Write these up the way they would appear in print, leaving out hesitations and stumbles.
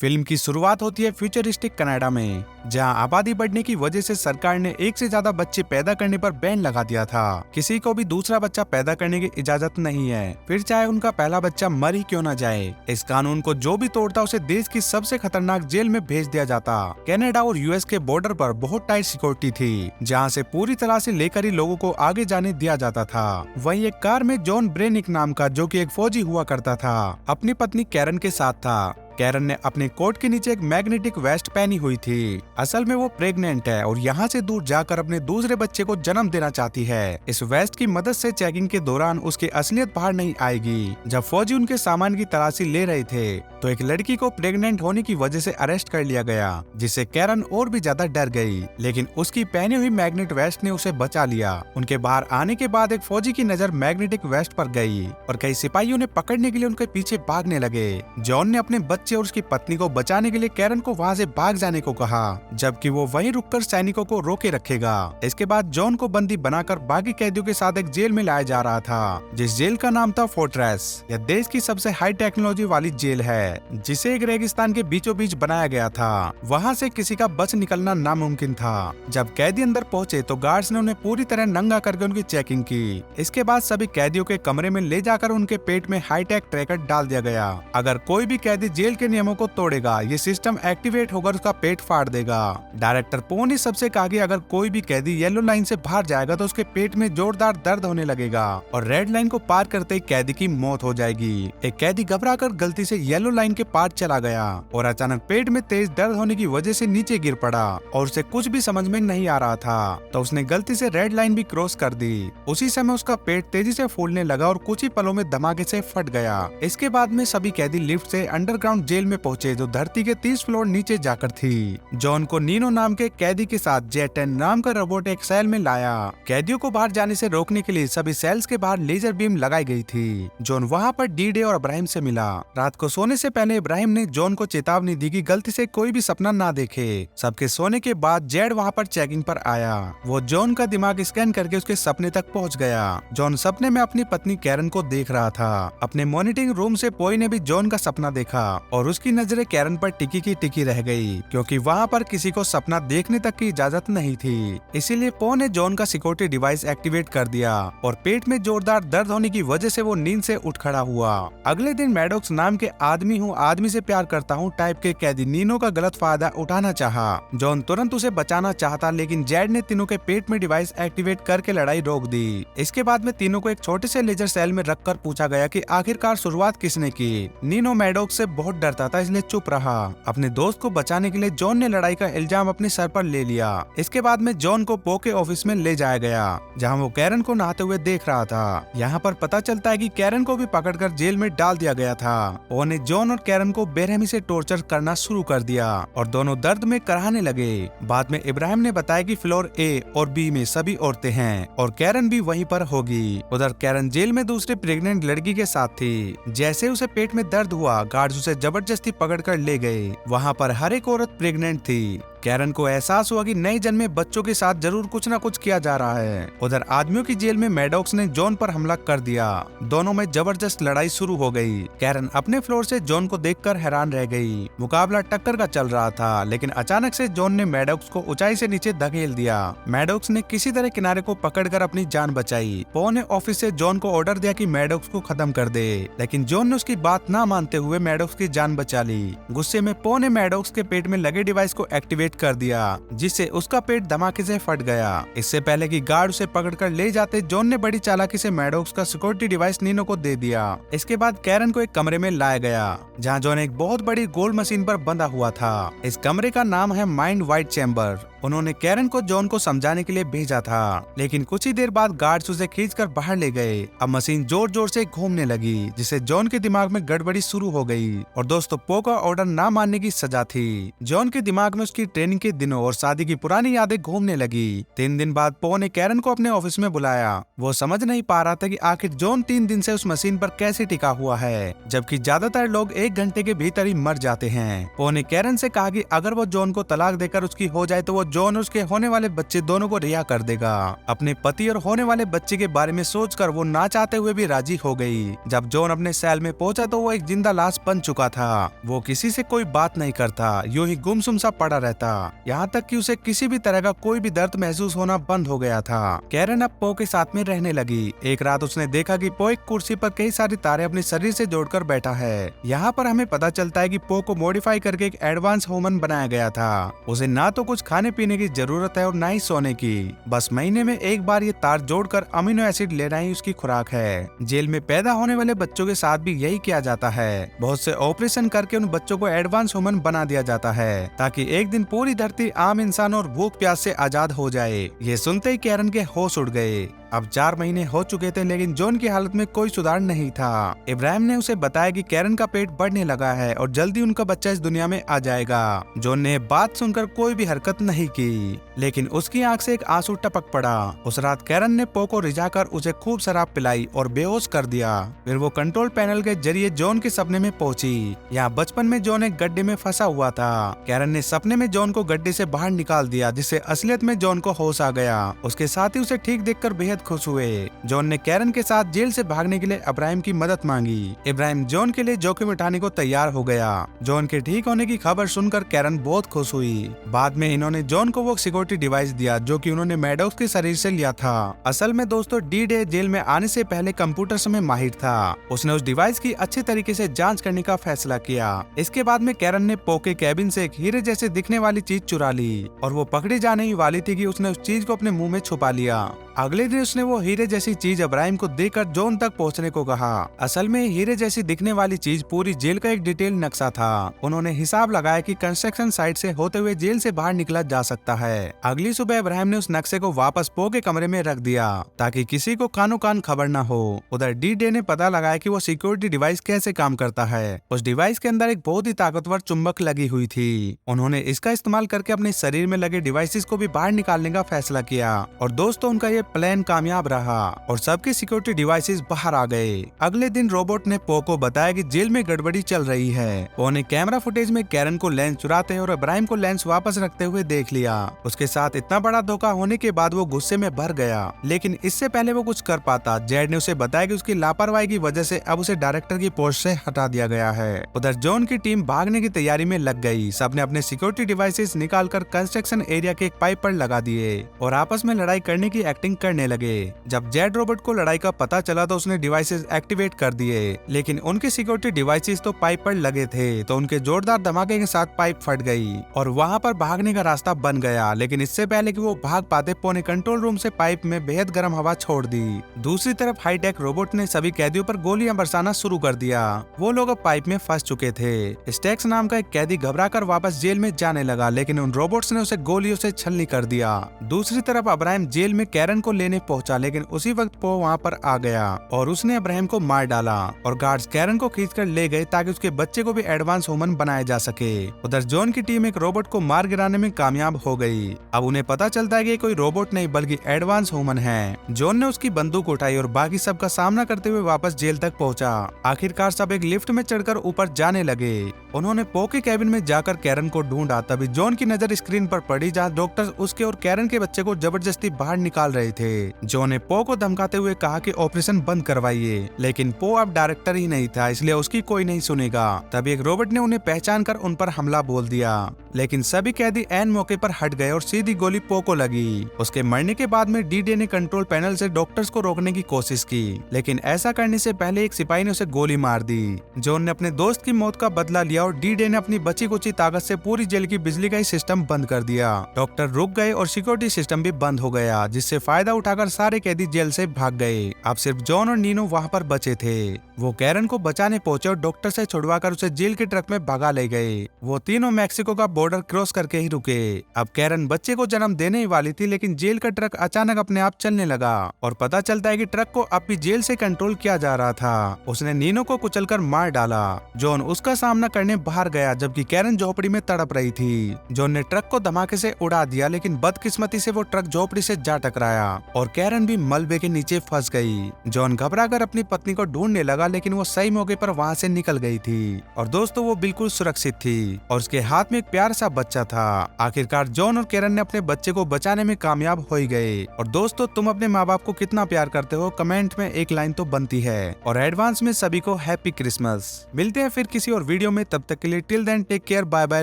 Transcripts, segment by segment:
Film की शुरुआत होती है फ्यूचरिस्टिक कनाडा में, जहां आबादी बढ़ने की वजह से सरकार ने एक से ज्यादा बच्चे पैदा करने पर बैन लगा दिया था। किसी को भी दूसरा बच्चा पैदा करने की इजाजत नहीं है, फिर चाहे उनका पहला बच्चा मर ही क्यों न जाए। इस कानून को जो भी तोड़ता उसे देश की सबसे खतरनाक जेल में भेज दिया जाता। कनाडा और यूएस के बॉर्डर पर बहुत टाइट सिक्योरिटी थी, जहाँ से पूरी तरह से लेकर ही लोगों को आगे जाने दिया जाता था। वहीं एक कार में जॉन ब्रेनिक नाम का, जो कि एक फौजी हुआ करता था, अपनी पत्नी कैरन के साथ था। कैरन ने अपने कोट के नीचे एक मैग्नेटिक वेस्ट पहनी हुई थी। असल में वो प्रेग्नेंट है और यहाँ से दूर जाकर अपने दूसरे बच्चे को जन्म देना चाहती है। इस वेस्ट की मदद से चेकिंग के दौरान उसकी असलियत बाहर नहीं आएगी। जब फौजी उनके सामान की तलाशी ले रहे थे तो एक लड़की को प्रेग्नेंट होने की वजह से अरेस्ट कर लिया गया, जिससे कैरन और भी ज्यादा डर गई। लेकिन उसकी पहनी हुई मैग्नेट वेस्ट ने उसे बचा लिया। उनके बाहर आने के बाद एक फौजी की नजर मैग्नेटिक वेस्ट पर गई और कई सिपाहियों ने पकड़ने के लिए उनके पीछे भागने लगे। जॉन ने अपने बच्चे और उसकी पत्नी को बचाने के लिए कैरन को वहां से भाग जाने को कहा, जबकि वो वहीं रुककर सैनिकों को रोके रखेगा। इसके बाद जॉन को बंदी बनाकर बाकी कैदियों के साथ एक जेल में लाया जा रहा था, जिस जेल का नाम था फोर्ट्रेस। यह देश की सबसे हाई टेक्नोलॉजी वाली जेल है, जिसे एक रेगिस्तान के बीचों बीच बनाया गया था। वहाँ से किसी का बच निकलना नामुमकिन था। जब कैदी अंदर पहुंचे तो गार्ड्स ने उन्हें पूरी तरह नंगा करके उनकी चेकिंग की। इसके बाद सभी कैदियों के कमरे में ले जाकर उनके पेट में हाईटेक ट्रैकर डाल दिया गया। अगर कोई भी कैदी जेल के नियमों को तोड़ेगा, ये सिस्टम एक्टिवेट होकर उसका पेट फाड़ देगा। डायरेक्टर पो ने सबसे कहा कि अगर कोई भी कैदी येलो लाइन से बाहर जाएगा तो उसके पेट में जोरदार दर्द होने लगेगा और रेड लाइन को पार करते ही कैदी की मौत हो जाएगी। एक कैदी घबराकर गलती से येलो लाइन के पार चला गया और अचानक पेट में तेज दर्द होने की वजह से नीचे गिर पड़ा और उसे कुछ भी समझ में नहीं आ रहा था, तो उसने गलती से रेड लाइन भी क्रॉस कर दी। उसी समय उसका पेट तेजी से फूलने लगा और कुछ ही पलों में धमाके से फट गया। इसके बाद में सभी कैदी लिफ्ट से अंडरग्राउंड जेल में पहुंचे, जो धरती के 30 फ्लोर नीचे जाकर थी। जॉन को नीनो नाम के कैदी के साथ जेट10 नाम का रोबोट एक सेल में लाया। कैदियों को बाहर जाने से रोकने के लिए सभी सेल्स के बाहर लेजर बीम लगाई गई थी। जॉन वहां पर डी-डे और इब्राहिम से मिला। रात को सोने से पहले इब्राहिम ने जॉन को चेतावनी दी कि गलती से कोई भी सपना ना देखे। सबके सोने के बाद जेड वहां पर चेकिंग पर आया। वो जॉन का दिमाग स्कैन करके उसके सपने तक पहुंच गया। जॉन सपने में अपनी पत्नी कैरन को देख रहा था। अपने मॉनिटरिंग रूम से पोई ने भी जॉन का सपना देखा और उसकी नजरें कैरन पर टिकी की टिकी रह गई, क्योंकि वहाँ पर किसी को सपना देखने तक की इजाजत नहीं थी। इसीलिए पो ने जॉन का सिक्योरिटी डिवाइस एक्टिवेट कर दिया और पेट में जोरदार दर्द होने की वजह से वो नींद से उठ खड़ा हुआ। अगले दिन मैडॉक्स नाम के आदमी हूँ आदमी से प्यार करता हूँ टाइप के कैदी नीनो का गलत फायदा उठाना चाहा। जॉन तुरंत उसे बचाना चाहता, लेकिन जेड ने तीनों के पेट में डिवाइस एक्टिवेट करके लड़ाई रोक दी। इसके बाद में तीनों को एक छोटे से लेजर सेल में रखकर पूछा गया कि आखिरकार शुरुआत किसने की। नीनो मैडॉक्स से बहुत डरता था, इसलिए चुप रहा। अपने दोस्त को बचाने के लिए जॉन ने लड़ाई का इल्जाम अपने सर पर ले लिया। इसके बाद में जॉन को पो के ऑफिस में ले जाया गया, जहां वो कैरन को नहाते हुए देख रहा था। यहाँ पर पता चलता है कि कैरन को भी पकड़कर जेल में डाल दिया गया था। पो ने जॉन और कैरन को बेरहमी से टॉर्चर करना शुरू कर दिया और दोनों दर्द में कराहने लगे। बाद में इब्राहिम ने बताया कि फ्लोर ए और बी में सभी औरतें हैं और कैरन भी वहीं पर होगी। उधर कैरन जेल में दूसरे प्रेग्नेंट लड़की के साथ थी। जैसे उसे पेट में दर्द हुआ, गार्ड्स उसे जबरदस्ती पकड़कर ले गए। वहाँ पर हर एक औरत प्रेग्नेंट थी। कैरन को एहसास हुआ कि नए जन्मे बच्चों के साथ जरूर कुछ न कुछ किया जा रहा है। उधर आदमियों की जेल में मैडॉक्स ने जॉन पर हमला कर दिया। दोनों में जबरदस्त लड़ाई शुरू हो गई। कैरन अपने फ्लोर से जॉन को देखकर हैरान रह गई। मुकाबला टक्कर का चल रहा था, लेकिन अचानक से जॉन ने मैडॉक्स को ऊंचाई से नीचे धकेल दिया। मैडॉक्स ने किसी तरह किनारे को पकड़कर अपनी जान बचाई। पो ने ऑफिस से जॉन को ऑर्डर दिया कि मैडॉक्स को खत्म कर दे, लेकिन जॉन ने उसकी बात न मानते हुए मैडॉक्स की जान बचा ली। गुस्से में पो ने मैडॉक्स के पेट में लगे डिवाइस को एक्टिवेट कर दिया, जिससे उसका पेट धमाके से फट गया। इससे पहले कि गार्ड उसे पकड़कर ले जाते, जॉन ने बड़ी चालाकी से मैडॉक्स का सिक्योरिटी डिवाइस नीनो को दे दिया। इसके बाद कैरन को एक कमरे में लाया गया, जहां जॉन एक बहुत बड़ी गोल्ड मशीन पर बंधा हुआ था। इस कमरे का नाम है माइंड वाइड चैम्बर। उन्होंने कैरन को जॉन को समझाने के लिए भेजा था, लेकिन कुछ ही देर बाद गार्ड्स उसे खींचकर बाहर ले गए। अब मशीन जोर जोर से घूमने लगी, जिससे जॉन के दिमाग में गड़बड़ी शुरू हो गई। और दोस्तों, पो का ऑर्डर ना मानने की सजा थी। जॉन के दिमाग में उसकी ट्रेनिंग के दिनों और शादी की पुरानी यादें घूमने लगी। 3 दिन बाद पो ने कैरन को अपने ऑफिस में बुलाया। वो समझ नहीं पा रहा था कि आखिर जॉन 3 दिन से उस मशीन पर कैसे टिका हुआ है, जबकि ज्यादातर लोग 1 घंटे के भीतर ही मर जाते हैं। पो ने कैरन से कहा कि अगर वो जॉन को तलाक देकर उसकी हो जाए तो वो जॉन और उसके होने वाले बच्चे दोनों को रिहा कर देगा। अपने पति और होने वाले बच्चे के बारे में सोचकर वो ना चाहते हुए भी राजी हो गई। जब जॉन अपने सेल में पहुंचा तो वो एक जिंदा लाश बन चुका था। वो किसी से कोई बात नहीं करता, यूं ही गुमसुम सा पड़ा रहता, यहाँ तक कि उसे किसी भी तरह का कोई भी दर्द महसूस होना बंद हो गया था। कैरन अब पो के साथ में रहने लगी। एक रात उसने देखा कि पो एक कुर्सी पर कई सारी तारें अपने शरीर से जोड़कर बैठा है। यहाँ पर हमें पता चलता है कि पो को मॉडिफाई करके एक एडवांस ह्यूमन बनाया गया था। उसे ना तो कुछ खाने पीने की जरूरत है और ना ही सोने की, बस महीने में एक बार ये तार जोड़कर अमीनो एसिड लेना ही उसकी खुराक है। जेल में पैदा होने वाले बच्चों के साथ भी यही किया जाता है। बहुत से ऑपरेशन करके उन बच्चों को एडवांस ह्यूमन बना दिया जाता है ताकि एक दिन पूरी धरती आम इंसान और भूख प्यास से आजाद हो जाए। ये सुनते ही कैरन के होश उड़ गए। अब 4 महीने हो चुके थे लेकिन जॉन की हालत में कोई सुधार नहीं था। इब्राहिम ने उसे बताया कि कैरन का पेट बढ़ने लगा है और जल्दी उनका बच्चा इस दुनिया में आ जाएगा। जॉन ने बात सुनकर कोई भी हरकत नहीं की, लेकिन उसकी आंख से एक आंसू टपक पड़ा। उस रात कैरन ने पो को रिझाकर उसे खूब शराब पिलाई और बेहोश कर दिया। फिर वो कंट्रोल पैनल के जरिए जॉन के सपने में पहुंची। यहाँ बचपन में जॉन एक गड्ढे में फंसा हुआ था। कैरन ने सपने में जॉन को गड्ढे से बाहर निकाल दिया, जिससे असलियत में जॉन को होश आ गया। उसके साथ ही उसे ठीक देखकर बेहद खुश हुए। जॉन ने कैरन के साथ जेल से भागने के लिए इब्राहिम की मदद मांगी। इब्राहिम जॉन के लिए जोखिम उठाने को तैयार हो गया। जॉन के ठीक होने की खबर सुनकर कैरन बहुत खुश हुई। बाद में इन्होंने जॉन को वो सिक्योरिटी डिवाइस दिया जो कि उन्होंने मैडॉक्स के शरीर से लिया था। असल में दोस्तों, डी-डे जेल में आने से पहले कंप्यूटर्स में माहिर था। उसने उस डिवाइस की अच्छे तरीके से जांच करने का फैसला किया। इसके बाद में कैरन ने पो के कैबिन से एक हीरे जैसे दिखने वाली चीज चुरा ली और वो पकड़ी जाने ही वाली थी कि उसने उस चीज को अपने मुंह में छुपा लिया। अगले दिन उसने वो हीरे जैसी चीज इब्राहिम को देकर जॉन तक पहुंचने को कहा। असल में हीरे जैसी दिखने वाली चीज पूरी जेल का एक डिटेल नक्शा था। उन्होंने हिसाब लगाया कि कंस्ट्रक्शन साइट से होते हुए जेल से बाहर निकला जा सकता है। अगली सुबह इब्राहिम ने उस नक्शे को वापस पो के कमरे में रख दिया ताकि किसी को कानो कान खबर न हो। उधर डी-डे ने पता लगाया कि वो सिक्योरिटी डिवाइस कैसे काम करता है। उस डिवाइस के अंदर एक बहुत ही ताकतवर चुंबक लगी हुई थी। उन्होंने इसका इस्तेमाल करके अपने शरीर में लगे डिवाइसेस को भी बाहर निकालने का फैसला किया और दोस्तों उनका ये प्लान कामयाब रहा और सबके सिक्योरिटी डिवाइसेस बाहर आ गए। अगले दिन रोबोट ने पो को बताया कि जेल में गड़बड़ी चल रही है। पो ने कैमरा फुटेज में कैरन को लेंस चुराते और इब्राहिम को लेंस वापस रखते हुए देख लिया। उसके साथ इतना बड़ा धोखा होने के बाद वो गुस्से में भर गया, लेकिन इससे पहले वो कुछ कर पाता, जेड ने उसे बताया कि उसकी लापरवाही की वजह से अब उसे डायरेक्टर की पोस्ट से हटा दिया गया है। उधर जॉन की टीम भागने की तैयारी में लग गई। सबने अपने सिक्योरिटी डिवाइसेस निकालकर कंस्ट्रक्शन एरिया के एक पाइप पर लगा दिए और आपस में लड़ाई करने की एक्टिंग करने लगे। जब जेड रोबोट को लड़ाई का पता चला तो उसने डिवाइसेस एक्टिवेट कर दिए, लेकिन उनके सिक्योरिटी डिवाइसेस तो पाइप पर लगे थे, तो उनके जोरदार धमाके के साथ पाइप फट गई और वहां पर भागने का रास्ता बन गया। लेकिन इससे पहले कि वो भाग पाते, पो ने कंट्रोल रूम से पाइप में बेहद गर्म हवा छोड़ दी। दूसरी तरफ हाईटेक रोबोट ने सभी कैदियों पर गोलियां बरसाना शुरू कर दिया। वो लोग अब पाइप में फंस चुके थे। स्टैक्स नाम का एक कैदी घबराकर वापस जेल में जाने लगा, लेकिन उन रोबोट्स ने उसे गोलियों से छलनी कर दिया। दूसरी तरफ इब्राहिम जेल में कैरन को लेने पहुंचा, लेकिन उसी वक्त पो वहां पर आ गया और उसने इब्राहिम को मार डाला और गार्ड्स कैरन को खींचकर ले गए ताकि उसके बच्चे को भी एडवांस ह्यूमन बनाया जा सके। उधर जॉन की टीम एक रोबोट को मार गिराने में कामयाब हो गई। अब उन्हें पता चलता है कि कोई रोबोट नहीं बल्कि एडवांस ह्यूमन है। जॉन ने उसकी बंदूक उठाई और बाकी सबका सामना करते हुए वापस जेल तक पहुंचा। आखिरकार सब एक लिफ्ट में चढ़कर ऊपर जाने लगे। उन्होंने पो के कैबिन में जाकर कैरन को ढूंढा। तभी जॉन की नजर स्क्रीन पर पड़ी जहाँ डॉक्टर उसके और कैरन के बच्चे को जबरदस्ती बाहर निकाल रहे थे। जॉन ने पो को धमकाते हुए कहा कि ऑपरेशन बंद करवाइए, लेकिन पो अब डायरेक्टर ही नहीं था, इसलिए उसकी कोई नहीं सुनेगा। तभी एक रोबोट ने उन्हें पहचान कर उन पर हमला बोल दिया, लेकिन सभी कैदी ऐन मौके पर हट गए और सीधी गोली पो को लगी। उसके मरने के बाद में डी-डे ने कंट्रोल पैनल से डॉक्टर्स को रोकने की कोशिश की, लेकिन ऐसा करने से पहले एक सिपाही ने उसे गोली मार दी। जॉन ने अपने दोस्त की मौत का बदला लिया और डी-डे ने अपनी बची कुची ताकत से पूरी जेल की बिजली का ही सिस्टम बंद कर दिया। डॉक्टर रुक गए और सिक्योरिटी सिस्टम भी बंद हो गया, जिससे फायदा उठाकर सारे कैदी जेल से भाग गए। अब सिर्फ जॉन और नीनो वहाँ पर बचे थे। वो कैरन को बचाने पहुंचे और डॉक्टर से छुड़वाकर उसे जेल के ट्रक में भगा ले गए। वो तीनों मैक्सिको का बॉर्डर क्रॉस करके ही रुके। अब कैरन बच्चे को जन्म देने ही वाली थी, लेकिन जेल का ट्रक अचानक अपने आप चलने लगा और पता चलता है कि ट्रक को अब भी जेल से कंट्रोल किया जा रहा था। उसने नीनो को कुचलकर मार डाला। जॉन उसका सामना करने बाहर गया, जबकि कैरन झोपड़ी में तड़प रही थी। जॉन ने ट्रक को धमाके से उड़ा दिया, लेकिन बदकिस्मती से वो ट्रक झोपड़ी से जा टकराया और कैरन भी मलबे के नीचे फंस गई। जॉन घबराकर अपनी पत्नी को ढूंढने लगा, लेकिन वो सही मौके पर वहां से निकल गई थी और दोस्तों वो बिल्कुल सुरक्षित थी और उसके हाथ में एक प्यार प्यारा सा बच्चा था। आखिरकार जॉन और केरन ने अपने बच्चे को बचाने में कामयाब हो ही गए। और दोस्तों, तुम अपने माँ बाप को कितना प्यार करते हो, कमेंट में एक लाइन तो बनती है। और एडवांस में सभी को हैप्पी क्रिसमस। मिलते हैं फिर किसी और वीडियो में, तब तक के लिए till then take care, bye bye,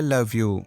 love you.